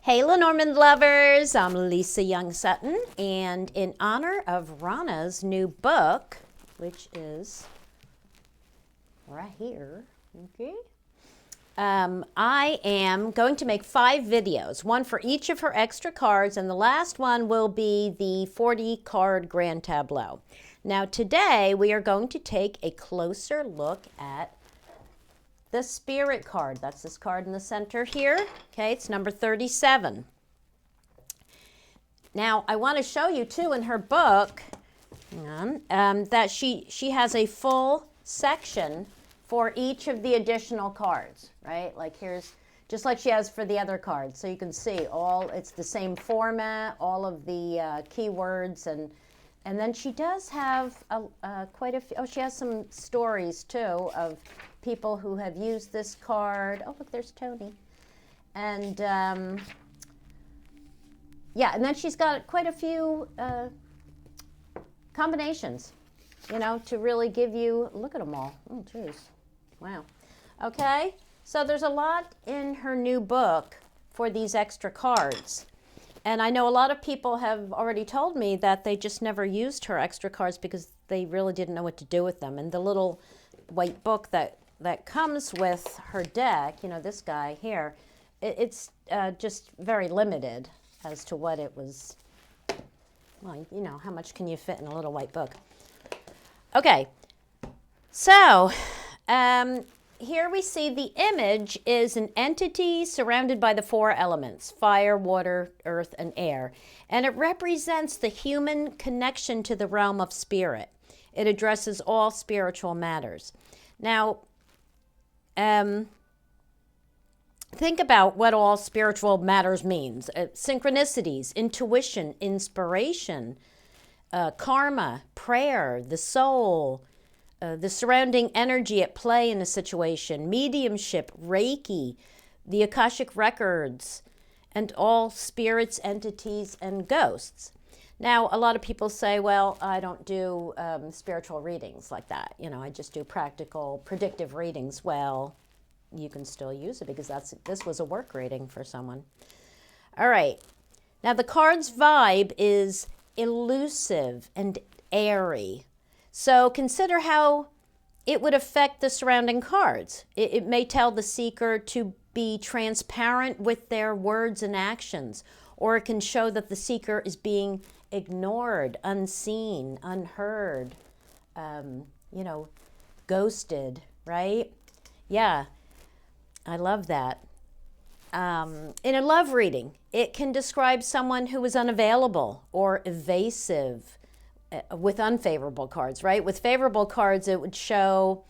Hey Lenormand lovers, I'm Lisa Young Sutton, and in honor of Rana's new book, which is right here, okay, I am going to make 5 videos, one for each of her extra cards, and the last one will be the 40 card grand tableau. Now today we are going to take a closer look at the Spirit card. That's this card in the center here. Okay, it's number 37. Now, I want to show you, too, in her book, that she has a full section for each of the additional cards, right? Like here's, just like she has for the other cards. So you can see it's the same format, all of the keywords, and then she does have quite a few, she has some stories, too, of people who have used this card. Oh, look, there's Tony. And yeah, and then she's got quite a few combinations, you know, to really give you, look at them all. Oh, geez. Wow. Okay, so there's a lot in her new book for these extra cards. And I know a lot of people have already told me that they just never used her extra cards because they really didn't know what to do with them. And the little white book that comes with her deck, you know, this guy here, it's just very limited as to what it was. Well, you know, how much can you fit in a little white book? Okay, so here we see the image is an entity surrounded by the 4 elements, fire, water, earth, and air. And it represents the human connection to the realm of spirit. It addresses all spiritual matters. Now, think about what all spiritual matters means. Synchronicities, intuition, inspiration, karma, prayer, the soul, the surrounding energy at play in a situation, mediumship, Reiki, the Akashic records, and all spirits, entities, and ghosts. Now, a lot of people say, well, I don't do spiritual readings like that. You know, I just do practical, predictive readings. Well, you can still use it because this was a work reading for someone. All right. Now, the card's vibe is elusive and airy. So consider how it would affect the surrounding cards. It may tell the seeker to be transparent with their words and actions, or it can show that the seeker is being ignored, unseen, unheard, you know, ghosted, right? Yeah, I love that. In a love reading, it can describe someone who is unavailable or evasive with unfavorable cards, right? With favorable cards, it would show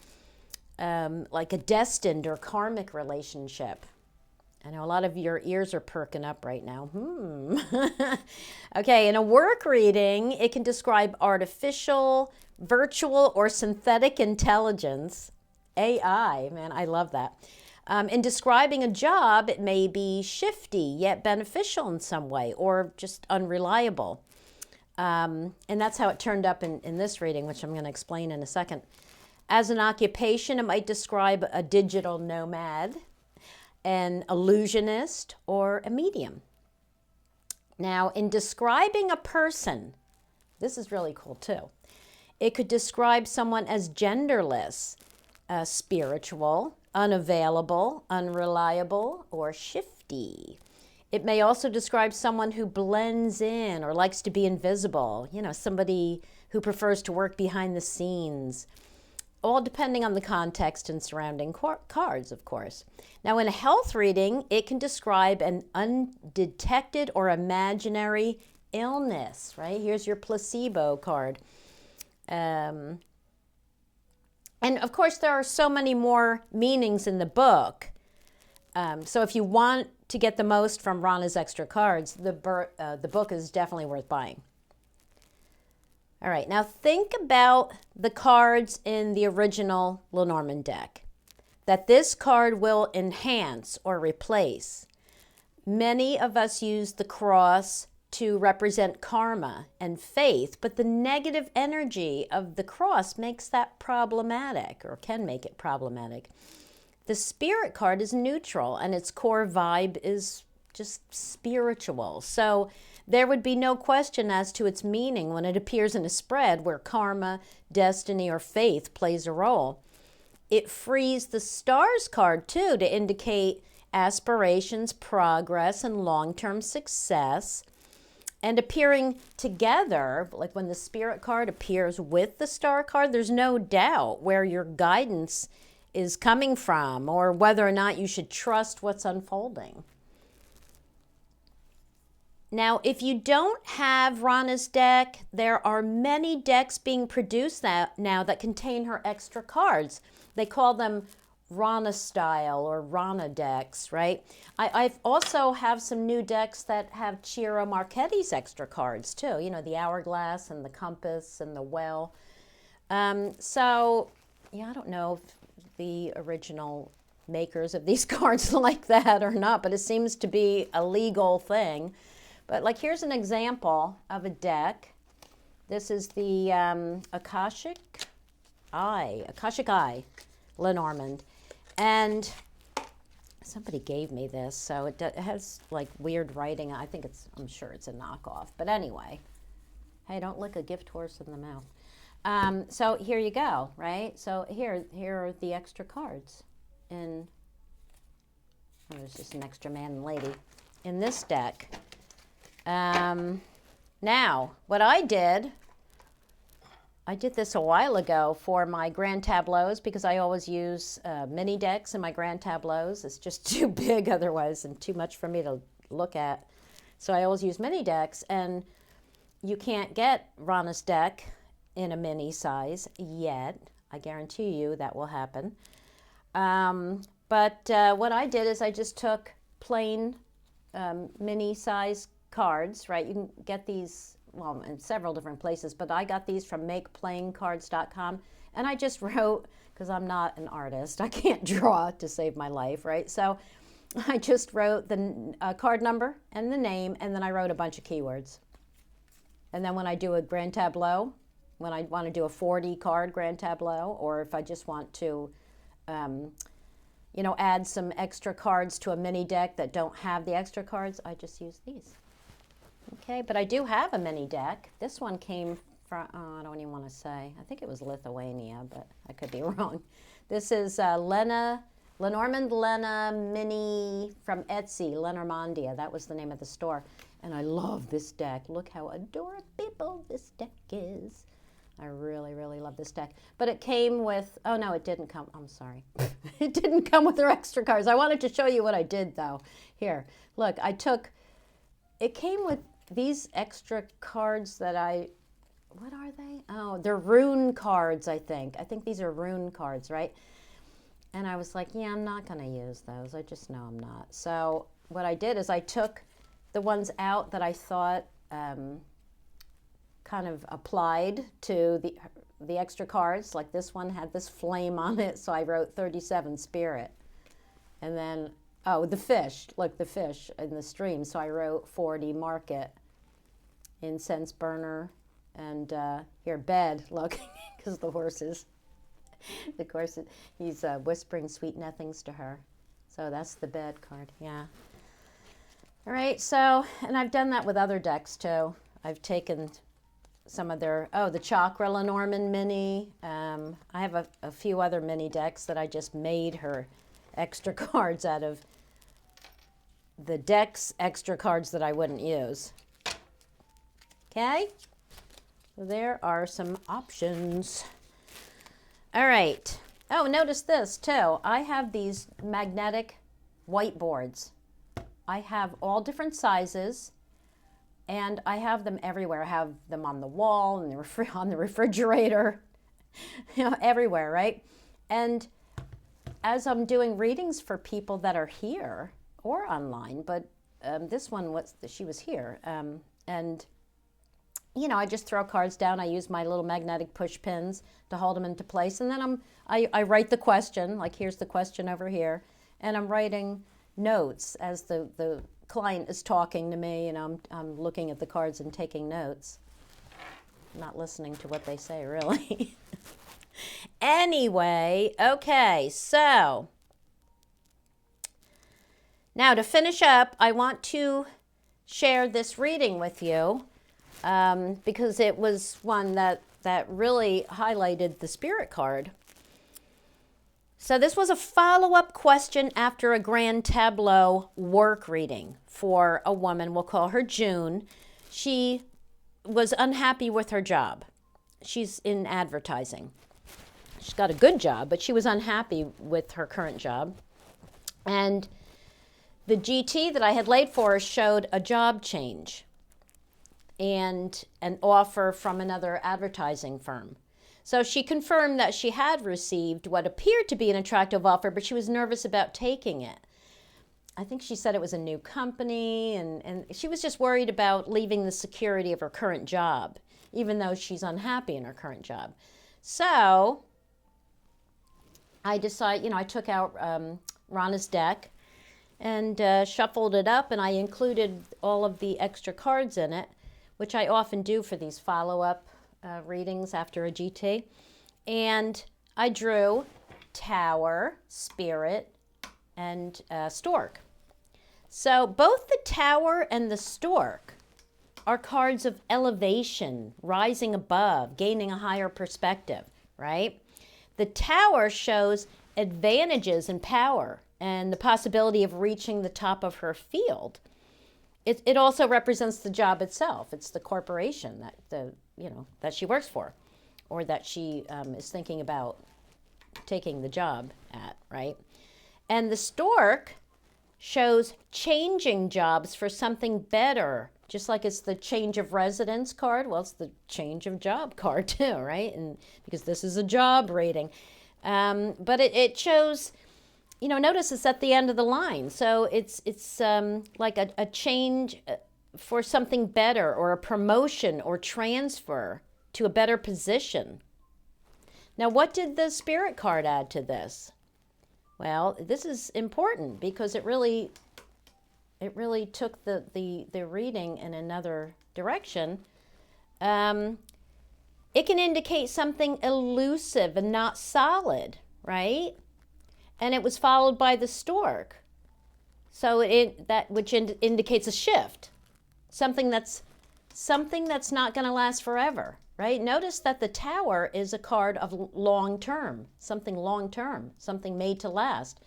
like a destined or karmic relationship. I know a lot of your ears are perking up right now. Okay, in a work reading, it can describe artificial, virtual, or synthetic intelligence. AI, man, I love that. In describing a job, it may be shifty, yet beneficial in some way, or just unreliable. And that's how it turned up in this reading, which I'm going to explain in a second. As an occupation, it might describe a digital nomad, an illusionist, or a medium. Now, in describing a person, this is really cool too. It could describe someone as genderless, spiritual, unavailable, unreliable, or shifty. It may also describe someone who blends in or likes to be invisible, you know, somebody who prefers to work behind the scenes, all depending on the context and surrounding cards, of course. Now, in a health reading, it can describe an undetected or imaginary illness, right? Here's your placebo card. And of course, there are so many more meanings in the book. So if you want to get the most from Rana's extra cards, the book is definitely worth buying. All right, now think about the cards in the original Lenormand deck, that this card will enhance or replace. Many of us use the cross to represent karma and faith, but the negative energy of the cross makes that problematic, or can make it problematic. The Spirit card is neutral, and its core vibe is just spiritual. So there would be no question as to its meaning when it appears in a spread where karma, destiny, or faith plays a role. It frees the stars card too to indicate aspirations, progress, and long-term success. And appearing together, like when the spirit card appears with the star card, there's no doubt where your guidance is coming from or whether or not you should trust what's unfolding. Now, if you don't have Rana's deck, there are many decks being produced now that contain her extra cards. They call them Rana style or Rana decks, right? I've also have some new decks that have Ciro Marchetti's extra cards too. You know, the hourglass and the compass and the well. So, yeah, I don't know if the original makers of these cards like that or not, but it seems to be a legal thing. But like, here's an example of a deck. This is the Akashic Eye Lenormand. And somebody gave me this, so it has like weird writing. I'm sure it's a knockoff. But anyway, hey, don't lick a gift horse in the mouth. So here you go, right? So here are the extra cards. There's just an extra man and lady in this deck. Now, what I did this a while ago for my grand tableaus because I always use mini decks in my grand tableaus. It's just too big otherwise and too much for me to look at. So I always use mini decks, and you can't get Rana's deck in a mini size yet. I guarantee you that will happen. But what I did is I just took plain mini size cards, right? You can get these, well, in several different places, but I got these from makeplayingcards.com, and I just wrote, because I'm not an artist, I can't draw to save my life, right? So I just wrote the card number and the name, and then I wrote a bunch of keywords. And then when I do a grand tableau, when I want to do a 40 card grand tableau, or if I just want to add some extra cards to a mini deck that don't have the extra cards, I just use these. Okay, but I do have a mini deck. This one came from, I don't even want to say. I think it was Lithuania, but I could be wrong. This is Lenormand Mini from Etsy, Lenormandia. That was the name of the store. And I love this deck. Look how adorable this deck is. I really, really love this deck. But it came with, oh no, it didn't come, I'm sorry. It didn't come with their extra cards. I wanted to show you what I did though. Here, look, it came with these extra cards that what are they? Oh, they're rune cards, I think. I think these are rune cards, right? And I was like, yeah, I'm not going to use those. I just know I'm not. So what I did is I took the ones out that I thought kind of applied to the extra cards. Like this one had this flame on it, so I wrote 37 Spirit. And then, oh, the fish. Look, the fish in the stream. So I wrote 40 Market, Incense Burner, and here, Bed. Look, because the horses. Of course, he's whispering sweet nothings to her. So that's the Bed card, yeah. All right, so, and I've done that with other decks too. I've taken some of their, the Chakra Lenormand mini. I have a few other mini decks that I just made her extra cards out of the deck's extra cards that I wouldn't use. Okay, there are some options. All right. Oh, notice this too. I have these magnetic whiteboards. I have all different sizes, and I have them everywhere. I have them on the wall and on the refrigerator, everywhere, right? And as I'm doing readings for people that are here or online, but this one she was here, and I just throw cards down. I use my little magnetic push pins to hold them into place. And then I write the question, like here's the question over here. And I'm writing notes as the client is talking to me, and I'm looking at the cards and taking notes. I'm not listening to what they say, really. Anyway, okay, so Now, to finish up, I want to share this reading with you because it was one that really highlighted the spirit card. So this was a follow-up question after a grand tableau work reading for a woman. We'll call her June. She was unhappy with her job. She's in advertising. She's got a good job, but she was unhappy with her current job. And the GT that I had laid for her showed a job change and an offer from another advertising firm. So she confirmed that she had received what appeared to be an attractive offer, but she was nervous about taking it. I think she said it was a new company, and she was just worried about leaving the security of her current job, even though she's unhappy in her current job. So I decided, I took out Rana's deck and shuffled it up, and I included all of the extra cards in it, which I often do for these follow-up readings after a GT. And I drew Tower, Spirit, and Stork. So both the Tower and the Stork are cards of elevation, rising above, gaining a higher perspective, right? The Tower shows advantages and power and the possibility of reaching the top of her field. It also represents the job itself. It's the corporation that she works for, or that she is thinking about taking the job at, right? And the Stork shows changing jobs for something better, just like it's the change of residence card. Well, it's the change of job card too, right? And because this is a job rating, but it shows. Notice it's at the end of the line. So it's like a change for something better, or a promotion or transfer to a better position. Now, what did the Spirit card add to this? Well, this is important because it really took the reading in another direction. It can indicate something elusive and not solid, right? And it was followed by the Stork. So which indicates a shift. Something that's not going to last forever, right? Notice that the Tower is a card of long-term, something made to last.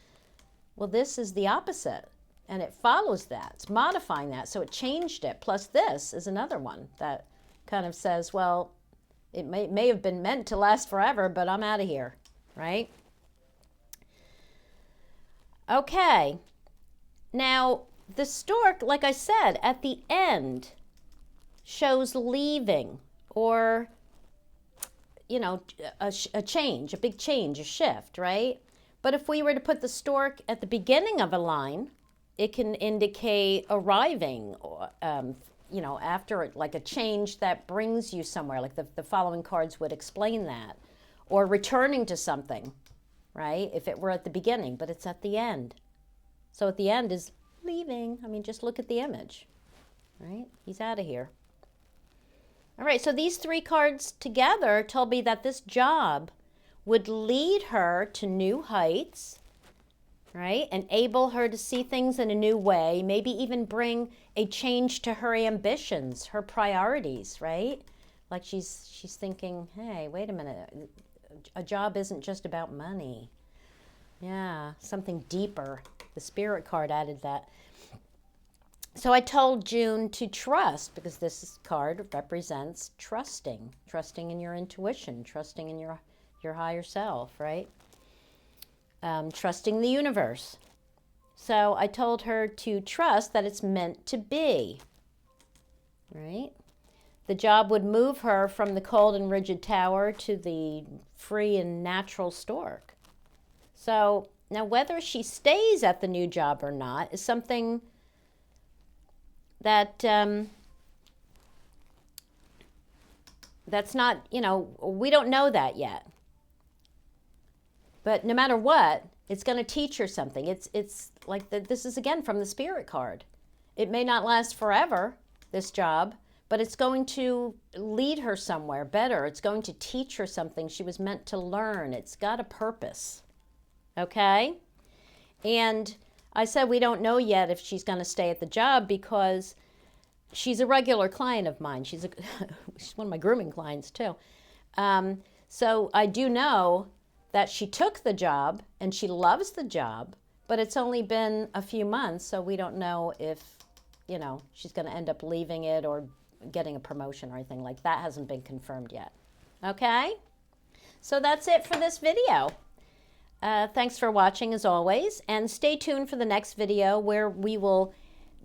Well, this is the opposite, and it follows that. It's modifying that, so it changed it. Plus this is another one that kind of says, well, it may have been meant to last forever, but I'm out of here, right? Okay, now the Stork, like I said, at the end shows leaving, or, a change, a big change, a shift, right? But if we were to put the Stork at the beginning of a line, it can indicate arriving, or, after, like a change that brings you somewhere, like the following cards would explain that, or returning to something. Right? If it were at the beginning, but it's at the end. So at the end is leaving. I mean, just look at the image, right? He's out of here. All right, so these three cards together told me that this job would lead her to new heights, right? Enable her to see things in a new way, maybe even bring a change to her ambitions, her priorities, right? Like she's thinking, hey, wait a minute. A job isn't just about money. Yeah, something deeper. The Spirit card added that. So I told June to trust, because this card represents trusting in your intuition, trusting in your higher self, right? Trusting the universe. So I told her to trust that it's meant to be, right? The job would move her from the cold and rigid Tower to the free and natural Stork. So now whether she stays at the new job or not is something that that's not, we don't know that yet. But no matter what, it's going to teach her something. It's like this is again from the Spirit card. It may not last forever, this job, but it's going to lead her somewhere better. It's going to teach her something she was meant to learn. It's got a purpose, okay? And I said we don't know yet if she's going to stay at the job because she's a regular client of mine. She's one of my grooming clients too. So I do know that she took the job and she loves the job, but it's only been a few months, so we don't know if, you know, she's going to end up leaving it or getting a promotion or anything like that. Hasn't been confirmed yet. Okay? So that's it for this video. Thanks for watching as always, and stay tuned for the next video where we will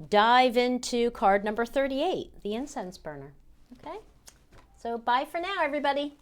dive into card number 38, the incense burner. Okay? So bye for now, everybody.